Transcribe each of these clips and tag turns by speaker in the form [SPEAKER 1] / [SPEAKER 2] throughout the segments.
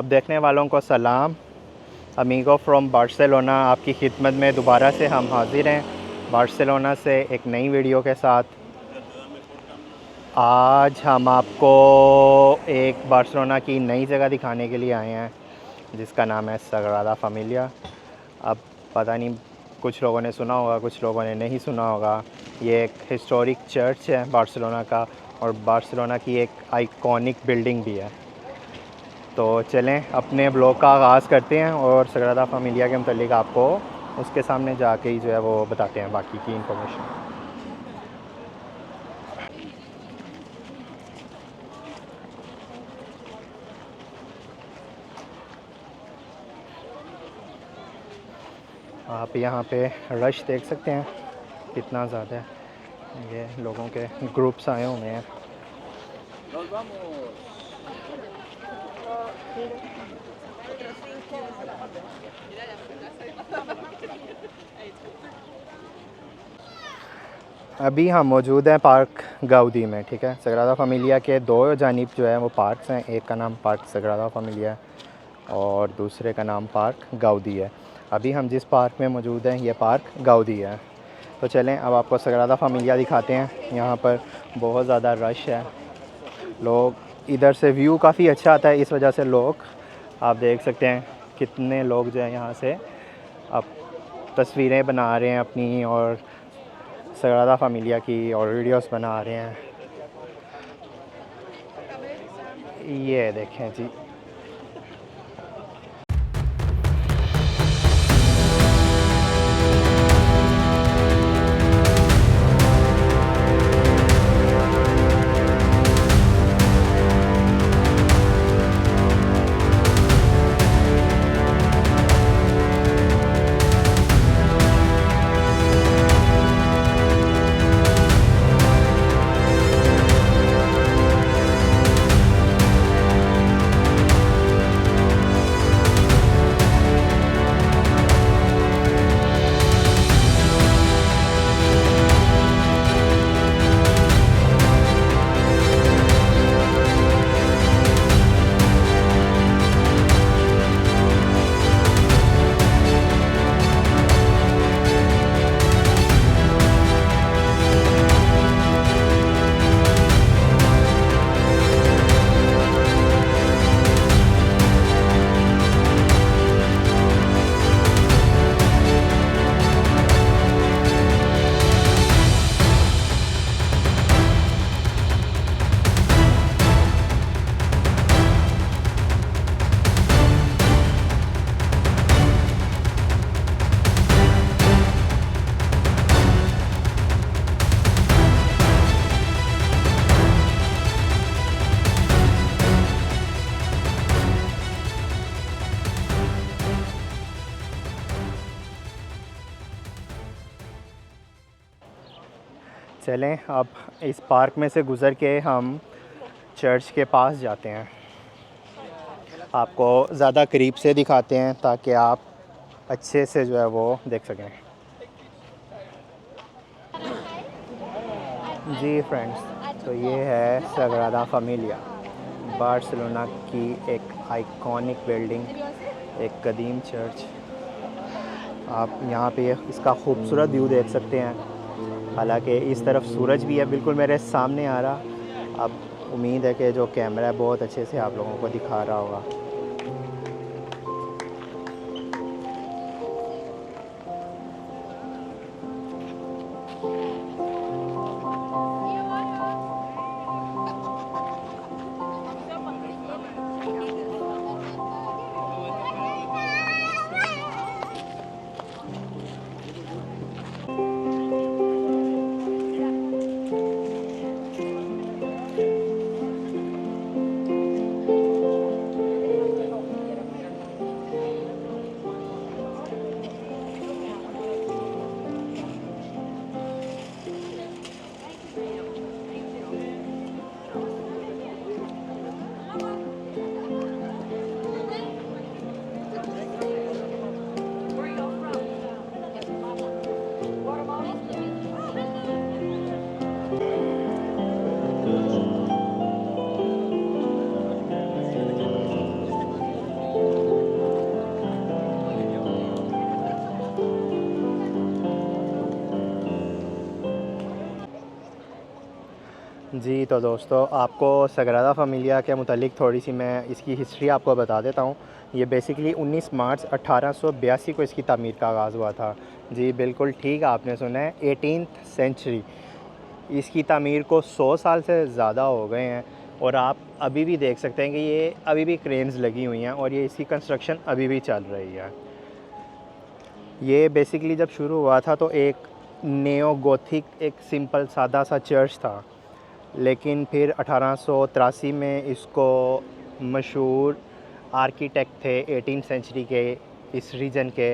[SPEAKER 1] सब देखने वालों को सलाम। अमीगो फ्रॉम बार्सिलोना आपकी खिदमत में दोबारा से हम हाज़िर हैं बार्सिलोना से एक नई वीडियो के साथ। आज हम आपको एक बार्सिलोना की नई जगह दिखाने के लिए आए हैं जिसका नाम है सग्रादा फ़ैमिलिया। अब पता नहीं कुछ लोगों ने सुना होगा, कुछ लोगों ने नहीं सुना होगा। ये एक हिस्टोरिक चर्च है बार्सिलोना का और बार्सिलोना की एक आइकॉनिक बिल्डिंग भी है। तो चलें अपने ब्लॉग का आगाज़ करते हैं और सग्रादा फ़ैमिलिया के मतलब आपको उसके सामने जाके ही जो है वो बताते हैं बाकी की इन्फॉर्मेशन। आप यहाँ पे रश देख सकते हैं कितना ज़्यादा है, ये लोगों के ग्रुप्स आए हुए हैं। अभी हम मौजूद हैं पार्क गाउदी में, ठीक है। सग्रादा फ़ैमिलिया के दो जानिब जो है वो पार्क्स हैं, एक का नाम पार्क सग्रादा फ़ैमिलिया है और दूसरे का नाम पार्क गाउदी है। अभी हम जिस पार्क में मौजूद हैं ये पार्क गाउदी है। तो चलें अब आपको सग्रादा फ़ैमिलिया दिखाते हैं। यहाँ पर बहुत ज़्यादा रश है, लोग इधर से व्यू काफ़ी अच्छा आता है, इस वजह से लोग आप देख सकते हैं कितने लोग जो हैं यहाँ से अब तस्वीरें बना रहे हैं अपनी और सग्रादा फ़ैमिलिया की और वीडियोस बना रहे हैं। ये देखें जी। चलें अब इस पार्क में से गुज़र के हम चर्च के पास जाते हैं, आपको ज़्यादा करीब से दिखाते हैं ताकि आप अच्छे से जो है वो देख सकें। जी फ्रेंड्स, तो ये है सग्रादा फ़ैमिलिया, बार्सिलोना की एक आइकॉनिक बिल्डिंग, एक कदीम चर्च। आप यहाँ पे इसका खूबसूरत व्यू देख सकते हैं। हालांकि इस तरफ सूरज भी है बिल्कुल मेरे सामने आ रहा। अब उम्मीद है कि जो कैमरा है बहुत अच्छे से आप लोगों को दिखा रहा होगा। जी, तो दोस्तों आपको सग्रादा फ़ैमिलिया के मुतालिक थोड़ी सी मैं इसकी हिस्ट्री आपको बता देता हूँ। ये बेसिकली 19 मार्च 1882 को इसकी तामीर का आगाज़ हुआ था। जी, बिल्कुल ठीक आपने सुना है, 18th सेंचुरी। इसकी तामीर को 100 साल से ज़्यादा हो गए हैं और आप अभी भी देख सकते हैं कि ये अभी भी क्रेन्स लगी हुई हैं और ये इसकी कंस्ट्रक्शन अभी भी चल रही है। ये बेसिकली जब शुरू हुआ था तो एक नेओ गोथिक एक सिंपल सादा सा चर्च था, लेकिन फिर 1883 में इसको मशहूर आर्किटेक्ट थे 18th सेंचुरी के इस रीजन के,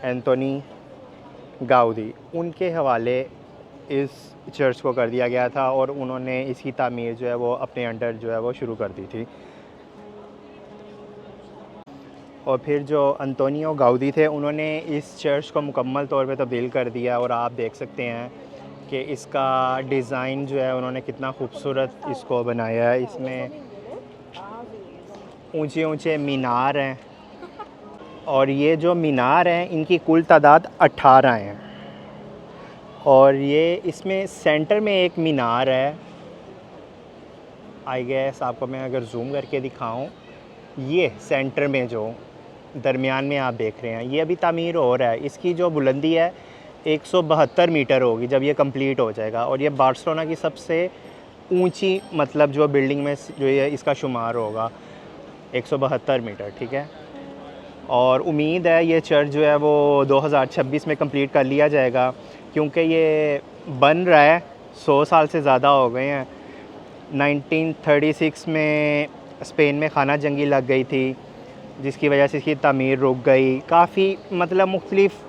[SPEAKER 1] एंथोनी गाउदी, उनके हवाले इस चर्च को कर दिया गया था और उन्होंने इसकी तामीर जो है वो अपने अंडर जो है वो शुरू कर दी थी। और फिर जो अंतोनियो गाउदी थे उन्होंने इस चर्च को मुकम्मल तौर पे तब्दील कर दिया और आप देख सकते हैं कि इसका डिज़ाइन जो है उन्होंने कितना खूबसूरत इसको बनाया है। इसमें ऊंचे ऊंचे मीनार हैं और ये जो मीनार हैं इनकी कुल तादाद 18 हैं और ये इसमें सेंटर में एक मीनार है। आई गेस आपको मैं अगर जूम करके दिखाऊं, ये सेंटर में जो दरमियान में आप देख रहे हैं ये अभी तामीर हो रहा है। इसकी जो बुलंदी है 172 मीटर होगी जब ये कंप्लीट हो जाएगा और ये बार्सिलोना की सबसे ऊंची मतलब जो बिल्डिंग में जो ये इसका शुमार होगा 172 मीटर, ठीक है। और उम्मीद है ये चर्च जो है वो 2026 में कंप्लीट कर लिया जाएगा क्योंकि ये बन रहा है, 100 साल से ज़्यादा हो गए हैं। 1936 में स्पेन में खाना जंगी लग गई थी जिसकी वजह से इसकी तामीर रुक गई। काफ़ी मतलब मुख्तलिफ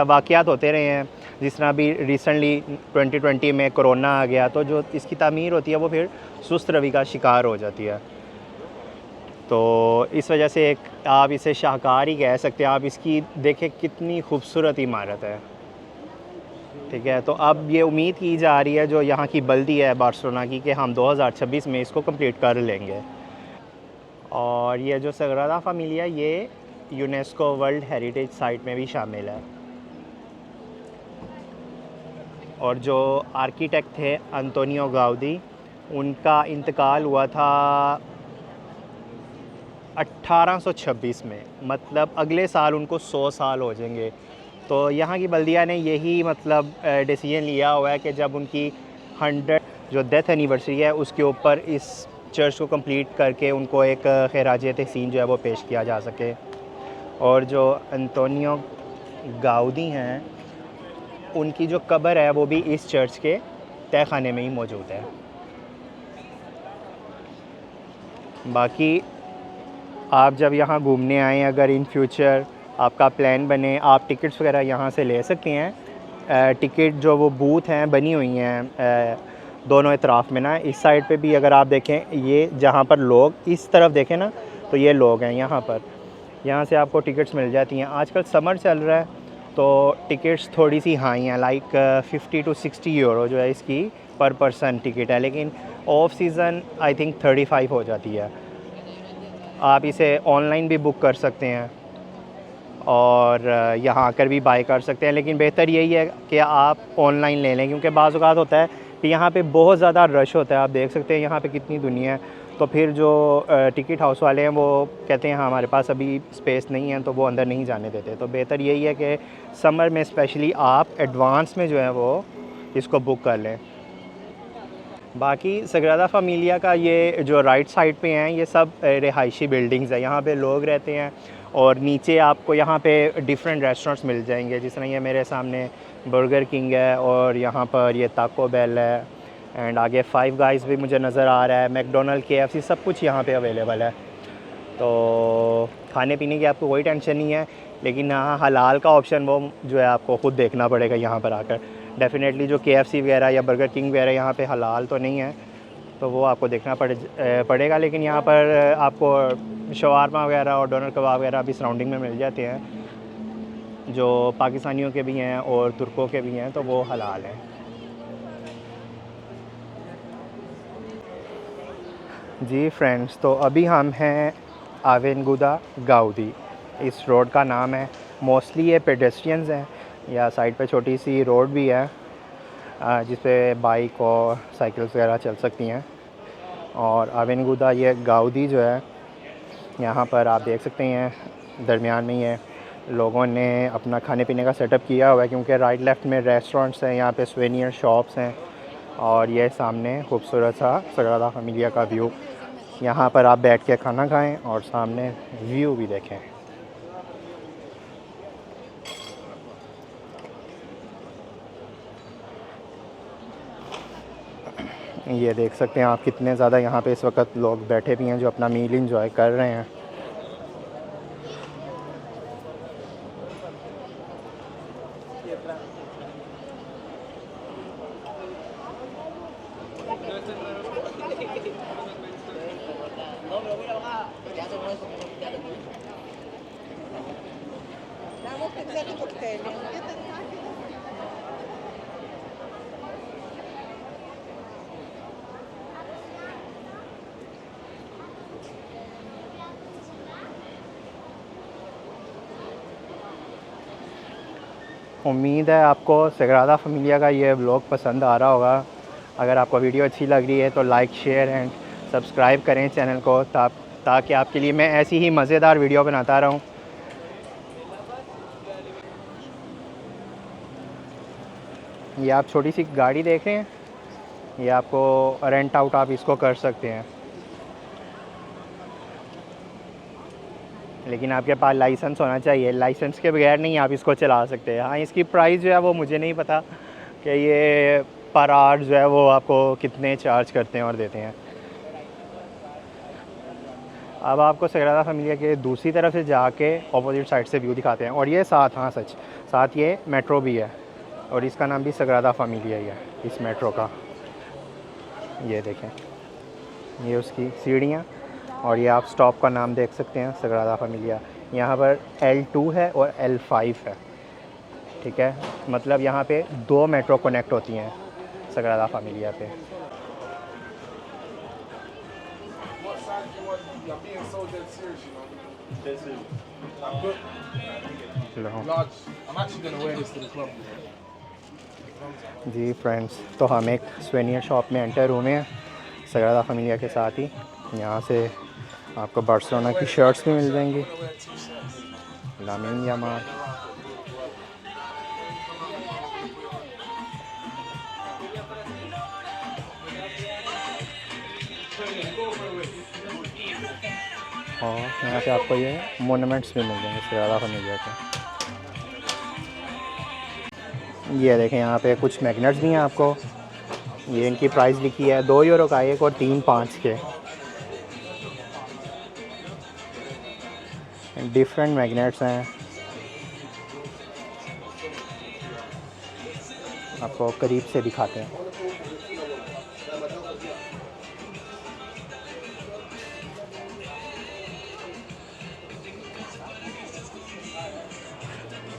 [SPEAKER 1] वाक़यात होते रहे हैं, जिस तरह अभी रिसेंटली 2020 में कोरोना आ गया तो जो इसकी तामीर होती है वो फिर सुस्त रवि का शिकार हो जाती है। तो इस वजह से एक आप इसे शाहकार ही कह सकते हैं। आप इसकी देखें कितनी खूबसूरत इमारत है, ठीक है। तो अब ये उम्मीद की जा रही है जो यहाँ की बल्दी है बार्सिलोना की कि हम 2026 में इसको कंप्लीट कर लेंगे। और ये जो सग्रादा फ़ैमिलिया ये यूनेस्को वर्ल्ड हेरिटेज साइट में भी शामिल है। और जो आर्किटेक्ट थे अंतोनियो गाउदी, उनका इंतकाल हुआ था 1826 में, मतलब अगले साल उनको 100 साल हो जाएंगे। तो यहाँ की बल्दिया ने यही मतलब डिसीजन लिया हुआ है कि जब उनकी 100 जो डेथ एनिवर्सरी है उसके ऊपर इस चर्च को कंप्लीट करके उनको एक खैराज तहसीन जो है वो पेश किया जा सके। और जो अंतोनियो गाउदी हैं उनकी जो कब्र है वो भी इस चर्च के तहखाने में ही मौजूद है। बाकी आप जब यहाँ घूमने आएँ, अगर इन फ्यूचर आपका प्लान बने, आप टिकट्स वगैरह यहाँ से ले सकते हैं। टिकट जो वो बूथ हैं बनी हुई हैं दोनों इतराफ़ में ना। इस साइड पे भी अगर आप देखें, ये जहाँ पर लोग इस तरफ देखें ना तो ये लोग हैं यहाँ पर, यहाँ से आपको टिकट्स मिल जाती हैं। आजकल समर चल रहा है तो टिकट्स थोड़ी सी हाई हैं, लाइक 50 to 60 यूरो जो है इसकी पर पर्सन टिकट है, लेकिन ऑफ सीज़न आई थिंक 35 हो जाती है। आप इसे ऑनलाइन भी बुक कर सकते हैं और यहाँ आकर भी बाय कर सकते हैं, लेकिन बेहतर यही है कि आप ऑनलाइन ले लें क्योंकि बाज़ औक़ात होता है कि यहाँ पे बहुत ज़्यादा रश होता है। आप देख सकते हैं यहाँ पे कितनी दुनिया है, तो फिर जो टिकट हाउस वाले हैं वो कहते हैं हमारे पास अभी स्पेस नहीं है, तो वो अंदर नहीं जाने देते। तो बेहतर यही है कि समर में स्पेशली आप एडवांस में जो है वो इसको बुक कर लें। बाकी सग्रादा फ़ैमिलिया का ये जो राइट साइड पे हैं ये सब रिहायशी बिल्डिंग्स है, यहाँ पे लोग रहते हैं। और नीचे आपको यहाँ पे डिफरेंट रेस्टोरेंट्स मिल जाएंगे, जिस तरह ये मेरे सामने बर्गर किंग है और यहाँ पर ये ताको बेल है एंड आगे फाइव गाइस भी मुझे नज़र आ रहा है, मैकडोनल्ड, KFC सब कुछ यहाँ पे अवेलेबल है। तो खाने पीने की आपको कोई टेंशन नहीं है, लेकिन हाँ हलाल का ऑप्शन वो जो है आपको ख़ुद देखना पड़ेगा यहाँ पर आकर। डेफ़िनेटली जो KFC वगैरह या बर्गर किंग वगैरह यहाँ पे हलाल तो नहीं है, तो वो आपको देखना पड़ेगा। लेकिन यहाँ पर आपको शवारमा वगैरह और डोनर कबाब वगैरह भी सराउंडिंग में मिल जाते हैं, जो पाकिस्तानियों के भी हैं और तुर्कों के भी हैं, तो वो हलाल हैं। जी फ्रेंड्स, तो अभी हम हैं आवेनगुदा गाउदी, इस रोड का नाम है। मोस्टली ये पेडेस्ट्रियंस हैं, या साइड पे छोटी सी रोड भी है। जिस पे बाइक और साइकिल्स वगैरह चल सकती हैं। और अवेनगुदा ये गाउदी जो है, यहाँ पर आप देख सकते हैं दरमियान में ही है। लोगों ने अपना खाने पीने का सेटअप किया हुआ है, क्योंकि राइट लेफ़्ट में रेस्टोरेंट्स हैं, यहाँ पे सुवेनियर शॉप्स हैं। और ये सामने खूबसूरत सा सग्रादा फैमिलिया का व्यू। यहाँ पर आप बैठ के खाना खाएं और सामने व्यू भी देखें। ये देख सकते हैं आप कितने ज़्यादा यहाँ पे इस वक्त लोग बैठे भी हैं जो अपना मील इंजॉय कर रहे हैं। उम्मीद है आपको सग्रादा फैमिलिया का ये व्लॉग पसंद आ रहा होगा। अगर आपको वीडियो अच्छी लग रही है तो लाइक शेयर एंड सब्सक्राइब करें चैनल को, ताकि आपके लिए मैं ऐसी ही मज़ेदार वीडियो बनाता रहूं। ये आप छोटी सी गाड़ी देख रहे हैं, ये आपको रेंट आउट आप इसको कर सकते हैं, लेकिन आपके पास लाइसेंस होना चाहिए। लाइसेंस के बगैर नहीं आप इसको चला सकते। हाँ, इसकी प्राइस जो है वो मुझे नहीं पता कि ये पर आवर जो है वो आपको कितने चार्ज करते हैं और देते हैं। अब आपको सग्रादा फैमिलिया के दूसरी तरफ से जाके ऑपोजिट साइड से व्यू दिखाते हैं। और ये साथ, हाँ सच, साथ ये मेट्रो भी है और इसका नाम भी सग्रादा फैमिलिया ही है इस मेट्रो का। ये देखें, ये उसकी सीढ़ियाँ और ये आप स्टॉप का नाम देख सकते हैं सग्रादा फैमिलिया। यहाँ पर L2 है और L5 है, ठीक है। मतलब यहाँ पे 2 मेट्रो कनेक्ट होती हैं सग्रादा फैमिलिया पे। जी फ्रेंड्स, तो हम एक सुवेनियर शॉप में एंटर हुए हैं सग्रादा फैमिलिया के साथ ही। यहाँ से आपको बार्सिलोना की शर्ट्स भी मिल जाएंगी, लामीन यामाल। और यहाँ पे आपको ये मोनूमेंट्स भी मिल जाएंगे सग्रादा फैमिलिया के। ये देखें, यहाँ पे कुछ मैग्नेट्स भी हैं आपको। ये इनकी प्राइस लिखी है 2 यूरो का एक और 3-5 के। डिफरेंट मैग्नेट्स हैं, आपको करीब से दिखाते हैं।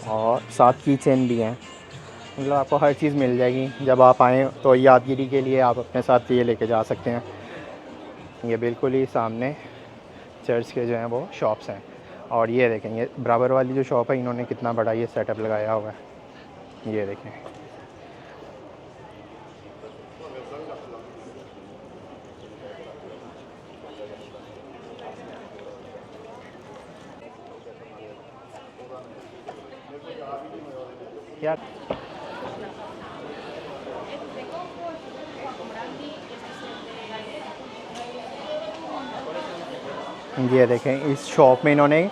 [SPEAKER 1] और साथ की चेन भी हैं, मतलब आपको हर चीज़ मिल जाएगी। जब आप आएँ तो यादगिरी के लिए आप अपने साथ ये लेके जा सकते हैं। ये बिल्कुल ही सामने चर्च के जो हैं वो शॉप्स हैं। और ये देखें, ये बराबर वाली जो शॉप है, इन्होंने कितना बड़ा ये सेटअप लगाया हुआ है, ये देखें। यार ये देखें, इस शॉप में इन्होंने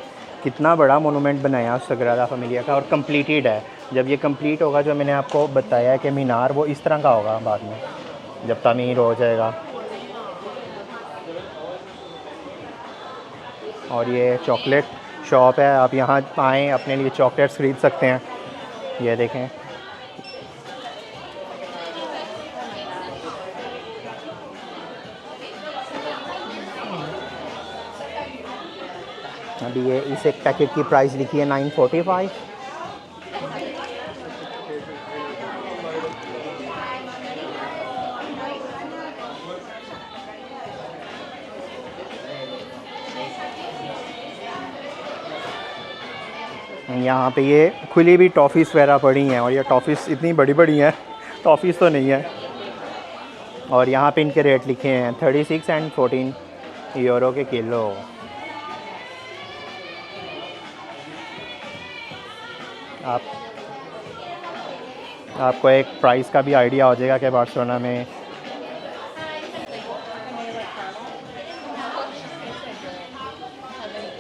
[SPEAKER 1] कितना बड़ा मोनूमेंट बनाया सग्रादा फैमिलिया का, और कंप्लीटेड है। जब ये कंप्लीट होगा, जो मैंने आपको बताया है कि मीनार, वो इस तरह का होगा बाद में जब तामीर हो जाएगा। और ये चॉकलेट शॉप है, आप यहाँ आएँ अपने लिए चॉकलेट्स ख़रीद सकते हैं। ये देखें, अभी ये इस एक पैकेट की प्राइस लिखी है 945। यहाँ पे ये खुली भी टॉफ़ीज़ वगैरह पड़ी हैं, और ये टॉफ़ीज़ इतनी बड़ी बड़ी हैं टॉफ़ीज़ तो नहीं है। और यहाँ पे इनके रेट लिखे हैं 36 एंड 14 यूरो के किलो। आपको एक प्राइस का भी आइडिया हो जाएगा कि बार्सिलोना में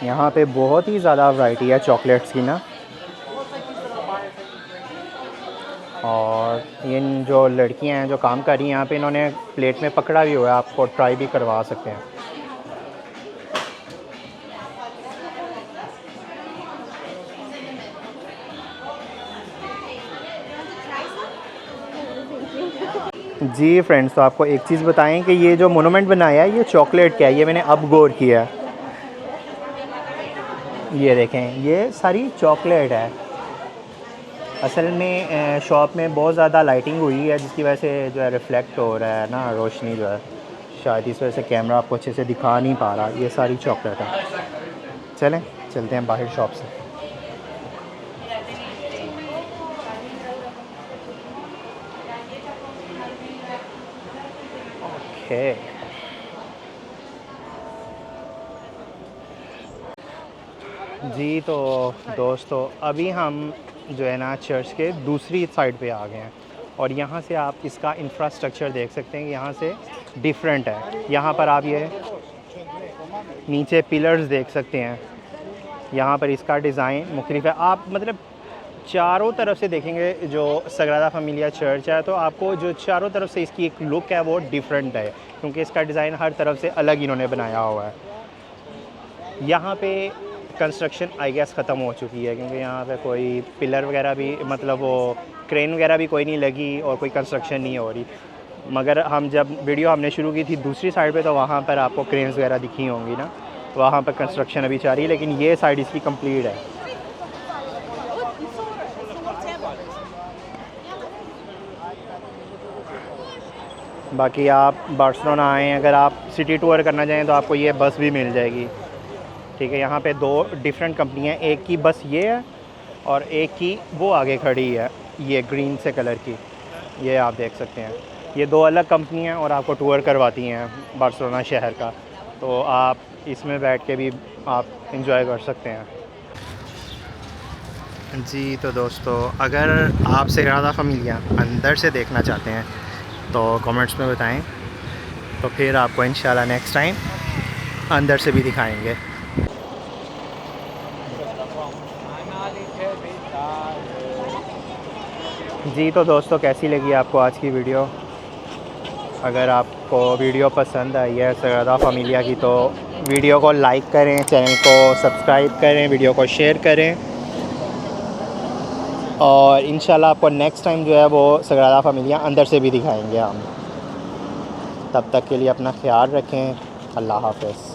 [SPEAKER 1] यहाँ पे बहुत ही ज़्यादा वैरायटी है चॉकलेट्स की ना। और इन जो लड़कियां हैं जो काम कर रही हैं यहाँ पे, इन्होंने प्लेट में पकड़ा भी हुआ है, आपको ट्राई भी करवा सकते हैं। जी फ्रेंड्स, तो आपको एक चीज़ बताएं कि ये जो मोनूमेंट बनाया है ये चॉकलेट का है, ये मैंने अब गौर किया है। ये देखें, ये सारी चॉकलेट है। असल में शॉप में बहुत ज़्यादा लाइटिंग हुई है जिसकी वजह से जो है रिफ़्लेक्ट हो रहा है ना, रोशनी जो है, शायद इस वजह से कैमरा आपको अच्छे से दिखा नहीं पा रहा। ये सारी चॉकलेट है। चलें चलते हैं बाहर शॉप से। ओके, जी तो दोस्तों अभी हम जो है ना चर्च के दूसरी साइड पे आ गए हैं और यहाँ से आप इसका इंफ्रास्ट्रक्चर देख सकते हैं कि यहाँ से डिफरेंट है। यहाँ पर आप ये नीचे पिलर्स देख सकते हैं, यहाँ पर इसका डिज़ाइन मुख्तलिफ है। आप मतलब चारों तरफ से देखेंगे जो सग्रादा फैमिलिया चर्च है तो आपको जो चारों तरफ से इसकी एक लुक है वो डिफरेंट है, क्योंकि इसका डिज़ाइन हर तरफ से अलग इन्होंने बनाया हुआ है। यहाँ पे कंस्ट्रक्शन आई गेस ख़त्म हो चुकी है, क्योंकि यहाँ पे कोई पिलर वगैरह भी मतलब वो क्रेन वगैरह भी कोई नहीं लगी और कोई कंस्ट्रक्शन नहीं हो रही। मगर हम जब वीडियो हमने शुरू की थी दूसरी साइड पे तो वहाँ पर आपको क्रेन्स वगैरह दिखी होंगी ना, तो वहाँ पर कंस्ट्रक्शन अभी चल रही है, लेकिन ये साइड इसकी कंप्लीट है। बाकी आप बार्सिलोना आएँ, अगर आप सिटी टूर करना चाहें तो आपको ये बस भी मिल जाएगी। ठीक है, यहाँ पे दो डिफरेंट कंपनियाँ, एक की बस ये है और एक की वो आगे खड़ी है, ये ग्रीन से कलर की, ये आप देख सकते हैं। ये दो अलग कंपनियाँ और आपको टूर करवाती हैं बार्सिलोना शहर का, तो आप इसमें बैठ के भी आप इंजॉय कर सकते हैं। जी तो दोस्तों, अगर आप सग्रादा फैमिलिया अंदर से देखना चाहते हैं तो कमेंट्स में बताएं, तो फिर आपको इंशाल्लाह नेक्स्ट टाइम अंदर से भी दिखाएंगे। जी तो दोस्तों, कैसी लगी आपको आज की वीडियो? अगर आपको वीडियो पसंद आई है सग्रादा फैमिलिया की तो वीडियो को लाइक करें, चैनल को सब्सक्राइब करें, वीडियो को शेयर करें और इंशाल्लाह आपको नेक्स्ट टाइम जो है वो सग्रादा फैमिलिया अंदर से भी दिखाएंगे हम। तब तक के लिए अपना ख्याल रखें। अल्लाह हाफ़िज़।